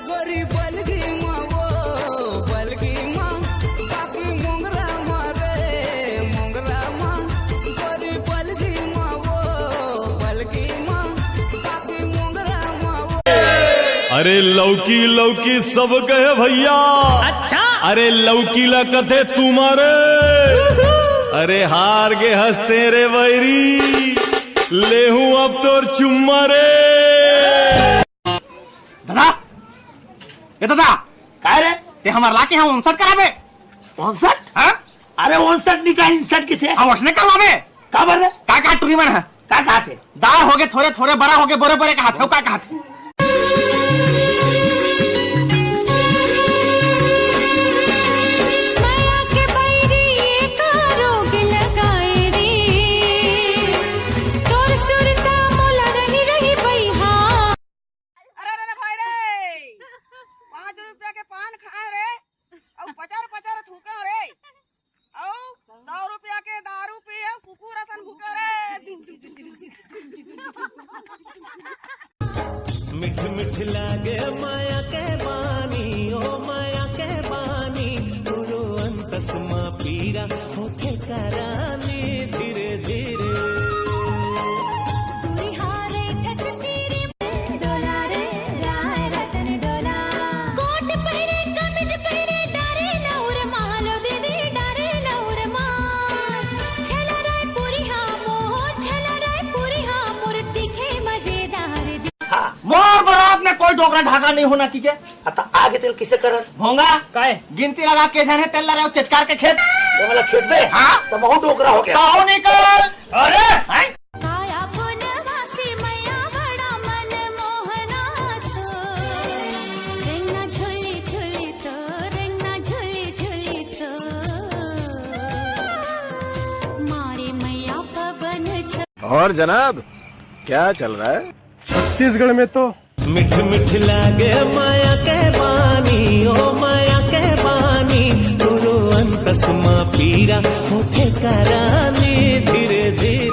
गोरी बलगी माँ वो बलगी माँ बाकी मोंगरा माँ रे मोंगरा माँ गोरी बलगी माँ वो बलगी माँ बाकी मोंगरा माँ वो। अरे लौकी लौकी सब गए भैया। अच्छा अरे लौकी ला कथे तुम्हारे अरे हार गे हंसते रे वैरी ले हूं अब तोर चुम्मा रे। दादा ये दादा काय रे ते हमार लाके हम 59 कराबे 59 हां अरे 59 निका 59 के थे हम वसने करवाबे का बर का टुरी मन है का थे दार होगे थोड़े थोड़े बड़ा होगे बड़े बड़े का हाथ का थे मिठ मिठ लागे माया के बानी ओ माया के बानी गुरु अंतस मा पीरा होते करानी धीरे धीरे हारे कस तेरी डोला रे राय रतन डोला कोट पहरे कमीज पहरे डारे लौर मालो दीदी डारे लौर मां छला राय पूरी हा मोर दिखे मजेदार मोर बरात में कोई डोकरा ढाका नहीं होना की के आता आगे तेल किसे करन होगा काय गिनती लगा के जाने तेल ला रहे चिचकार के खेत ये वाला खेत में हां तो बहुत डोकरा हो गया काओ निकल अरे काया पुनवासी मैया बड़ा मन मोहना तो रेंगना झुली झुली तो रेंगना झुली झुली तो मारे मैया पवन और जनाब क्या चल रहा है छत्तीसगढ़ में तो मिठ मिठ लागे माया के बानी ओ माया के बानी गुरु अंतस मा पीरा होते करानी धीरे धीरे